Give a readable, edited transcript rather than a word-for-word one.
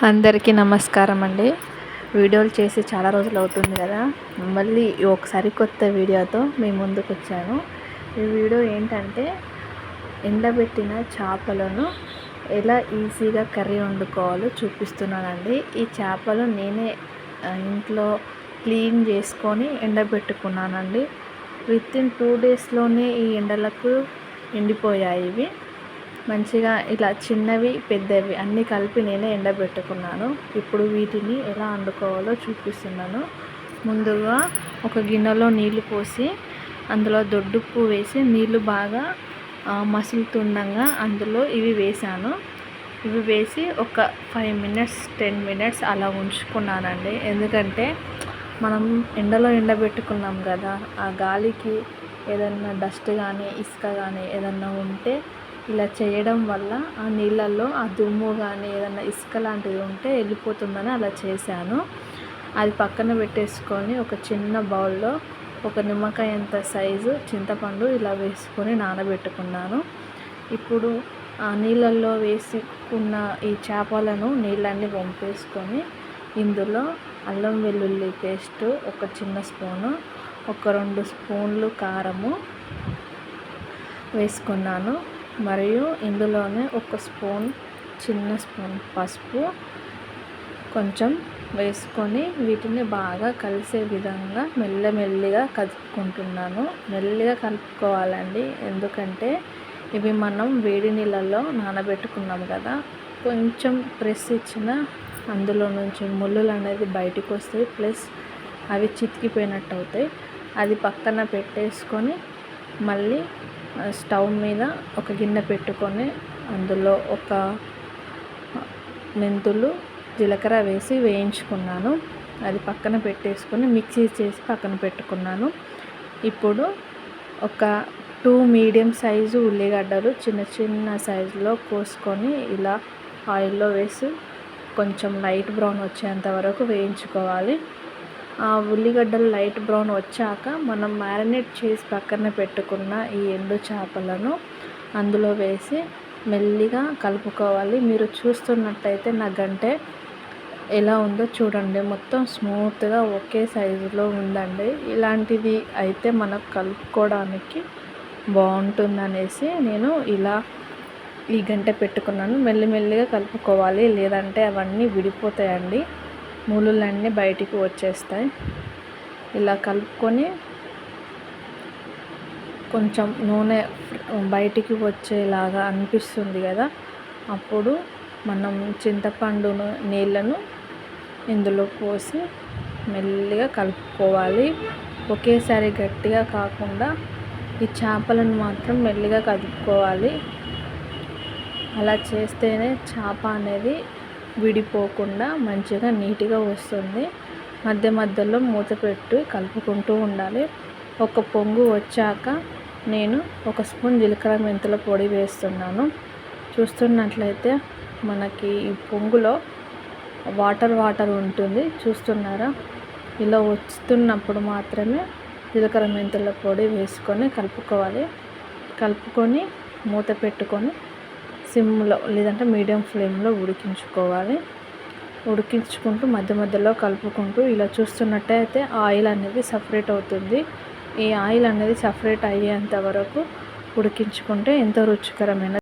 అందరికీ నమస్కారం అండి. వీడియోలు చేసి చాలా రోజులు అవుతుంది కదా, మళ్ళీ ఒకసారి కొత్త వీడియోతో మీ ముందుకు వచ్చాను. ఈ వీడియో ఏంటంటే ఎండబెట్టిన చేపలను ఎలా ఈజీగా కర్రీ వండుకోవాలో చూపిస్తున్నానండి. ఈ చేపలు నేనే ఇంట్లో క్లీన్ చేసుకొని ఎండబెట్టుకున్నానండి. వితిన్ 2 డేస్లోనే ఈ ఎండలకు ఎండిపోయాయి. ఇవి మంచిగా ఇలా చిన్నవి పెద్దవి అన్నీ కలిపి నేనే ఎండబెట్టుకున్నాను. ఇప్పుడు వీటిని ఎలా వండుకోవాలో చూపిస్తున్నాను. ముందుగా ఒక గిన్నెలో నీళ్లు పోసి అందులో దొడ్డుప్పు వేసి నీళ్లు బాగా మసులుతుండగా అందులో ఇవి వేసాను. ఇవి వేసి ఒక 5 మినిట్స్ 10 మినిట్స్ అలా ఉంచుకున్నానండి. ఎందుకంటే మనం ఎండలో ఎండబెట్టుకున్నాం కదా, ఆ గాలికి ఏదన్నా డస్ట్ కానీ ఇసుక కానీ ఏదన్నా ఉంటే ఇలా చేయడం వల్ల ఆ నీళ్ళల్లో ఆ దుమ్ము కానీ ఏదన్నా ఇసుక లాంటిది ఉంటే వెళ్ళిపోతుందని అలా చేశాను. అది పక్కన పెట్టేసుకొని ఒక చిన్న బౌల్లో ఒక నిమ్మకాయ అంత సైజు చింతపండు ఇలా వేసుకొని నానబెట్టుకున్నాను. ఇప్పుడు ఆ నీళ్ళల్లో వేసుకున్న ఈ చేపలను నీళ్ళన్నీ వంపేసుకొని ఇందులో అల్లం వెల్లుల్లి పేస్ట్ ఒక చిన్న స్పూను, ఒక 2 స్పూన్లు కారము వేసుకున్నాను. మరియు ఇందులోనే ఒక చిన్న స్పూన్ పసుపు కొంచెం వేసుకొని వీటిని బాగా కలిసే విధంగా మెల్లమెల్లిగా కలుపుకుంటున్నాను. మెల్లిగా కలుపుకోవాలండి, ఎందుకంటే ఇవి మనం వేడి నీళ్ళల్లో నానబెట్టుకున్నాం కదా, కొంచెం ప్రెస్ ఇచ్చిన అందులో నుంచి ముళ్ళులు అనేది బయటికి వస్తాయి, ప్లస్ అవి చితికిపోయినట్టు అవుతాయి. అది పక్కన పెట్టేసుకొని మళ్ళీ స్టవ్ మీద ఒక గిన్నె పెట్టుకొని అందులో ఒక మెంతులు జీలకర్ర వేసి వేయించుకున్నాను. అది పక్కన పెట్టేసుకొని మిక్సీ చేసి పక్కన పెట్టుకున్నాను. ఇప్పుడు ఒక 2 మీడియం సైజు ఉల్లిగడ్డలు చిన్న చిన్న సైజులో కోసుకొని ఇలా ఆయిల్లో వేసి కొంచెం లైట్ బ్రౌన్ వచ్చేంత వరకు వేయించుకోవాలి. ఆ ఉల్లిగడ్డలు లైట్ బ్రౌన్ వచ్చాక మనం మ్యారినేట్ చేసి పక్కన పెట్టుకున్న ఈ ఎండు చేపలను అందులో వేసి మెల్లిగా కలుపుకోవాలి. మీరు చూస్తున్నట్టయితే నా గంటె ఎలా ఉందో చూడండి, మొత్తం స్మూత్గా ఒకే సైజులో ఉందండి. ఇలాంటిది అయితే మనకు కలుపుకోవడానికి బాగుంటుందనేసి నేను ఇలా ఈ గంటె పెట్టుకున్నాను. మెల్లిమెల్లిగా కలుపుకోవాలి, లేదంటే అవన్నీ విడిపోతాయండి, ముళ్ళులన్నీ బయటికి వచ్చేస్తాయి. ఇలా కలుపుకొని కొంచెం నూనె బయటికి వచ్చేలాగా అనిపిస్తుంది కదా, అప్పుడు మనం చింతపండు నీళ్ళను ఇందులో పోసి మెల్లిగా కలుపుకోవాలి. ఒకేసారి గట్టిగా కాకుండా ఈ చేపలను మాత్రం మెల్లిగా కలుపుకోవాలి. అలా చేస్తేనే చేప అనేది విడిపోకుండా మంచిగా నీట్గా వస్తుంది. మధ్య మధ్యలో మూత పెట్టి కలుపుకుంటూ ఉండాలి. ఒక పొంగు వచ్చాక నేను ఒక స్పూన్ జీలకర్ర మెంతుల పొడి వేస్తున్నాను. చూస్తున్నట్లయితే మనకి ఈ పొంగులో వాటర్ ఉంటుంది, చూస్తున్నారా? ఇలా వస్తున్నప్పుడు మాత్రమే జీలకర్ర మెంతుల పొడి వేసుకొని కలుపుకోవాలి. కలుపుకొని మూత పెట్టుకొని సిమ్లో లేదంటే మీడియం ఫ్లేమ్లో ఉడికించుకుంటూ మధ్య మధ్యలో కలుపుకుంటూ ఇలా చూస్తున్నట్టయితే ఆయిల్ అనేది సపరేట్ అవుతుంది. ఈ ఆయిల్ అనేది సపరేట్ అయ్యేంత వరకు ఉడికించుకుంటే ఎంతో రుచికరమైన